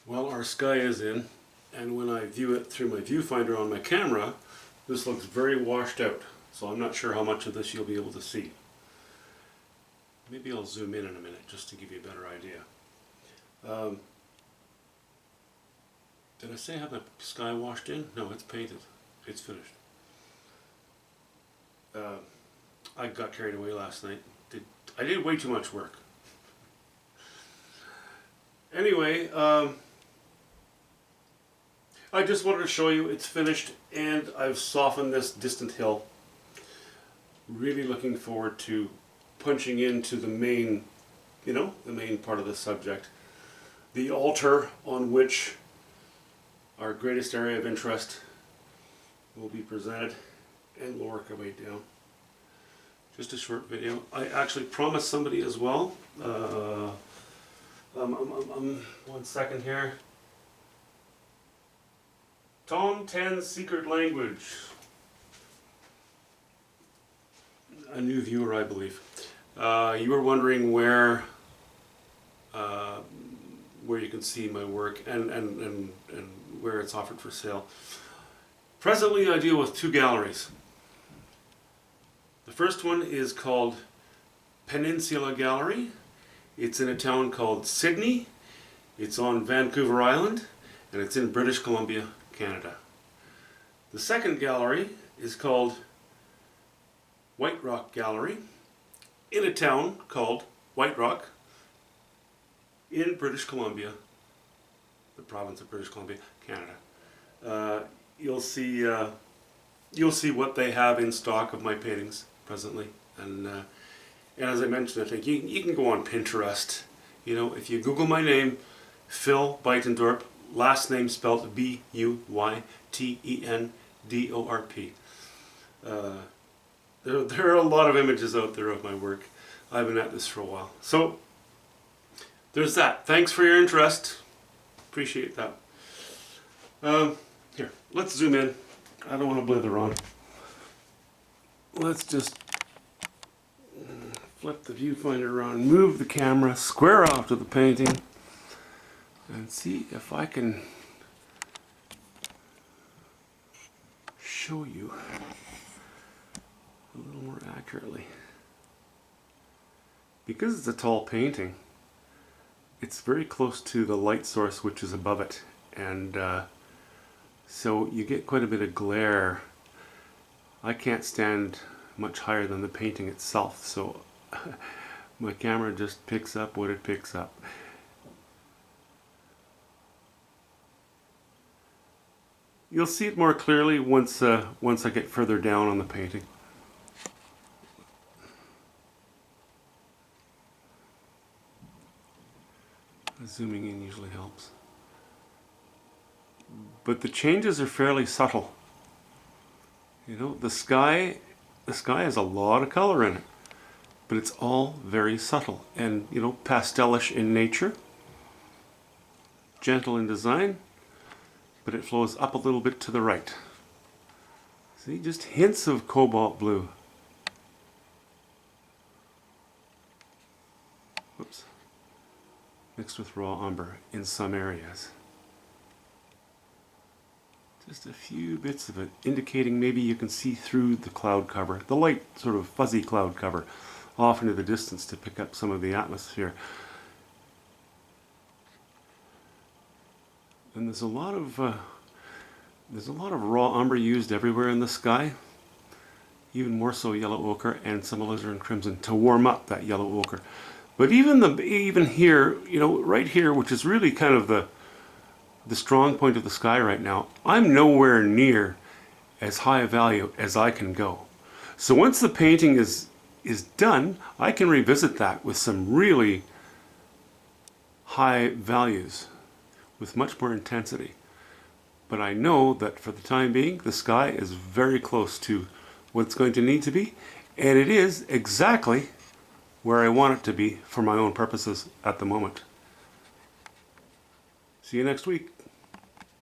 Well, our sky is in, and when I view it through my viewfinder on my camera, this looks very washed out. So I'm not sure how much of this you'll be able to see. Maybe I'll zoom in a minute just to give you a better idea. Did I say I have the sky washed in? No, it's painted. It's finished. I got carried away last night. I did way too much work. Anyway, I just wanted to show you it's finished, and I've softened this distant hill. Really looking forward to punching into the main, the main part of the subject. The altar on which our greatest area of interest will be presented, and we'll work our way down. Just a short video. I actually promised somebody as well. 1 second here. Tom 10's Secret Language. A new viewer, I believe. You were wondering where you can see my work and where it's offered for sale. Presently, I deal with 2 galleries. The first one is called Peninsula Gallery. It's in a town called Sydney. It's on Vancouver Island, and it's in British Columbia, Canada. The second gallery is called White Rock Gallery in a town called White Rock in British Columbia, the province of British Columbia, Canada. You'll see what they have in stock of my paintings presently, and as I mentioned, I think you can go on Pinterest. If you Google my name, Phil Buitendorp, last name spelled B-U-Y-T-E-N-D-O-R-P. There are a lot of images out there of my work. I've been at this for a while. So, there's that. Thanks for your interest. Appreciate that. Here, let's zoom in. I don't want to blither on. Let's just flip the viewfinder around, move the camera square off to the painting, and see if I can show you a little more accurately. Because it's a tall painting, it's very close to the light source which is above it, and so you get quite a bit of glare. I can't stand much higher than the painting itself, so my camera just picks up what it picks up. You'll see it more clearly once I get further down on the painting. Zooming in usually helps. But the changes are fairly subtle. The sky has a lot of color in it, but it's all very subtle and, pastelish in nature, gentle in design, but it flows up a little bit to the right. See, just hints of cobalt blue. Whoops. Mixed with raw umber in some areas. Just a few bits of it, indicating maybe you can see through the cloud cover, the light sort of fuzzy cloud cover, off into the distance to pick up some of the atmosphere. And there's a lot of raw umber used everywhere in the sky, even more so yellow ochre and some alizarin crimson to warm up that yellow ochre. But even here, right here, which is really kind of the strong point of the sky right now, I'm nowhere near as high a value as I can go. So once the painting is done, I can revisit that with some really high values, with much more intensity. But I know that for the time being, the sky is very close to what it's going to need to be, and it is exactly where I want it to be for my own purposes at the moment. See you next week.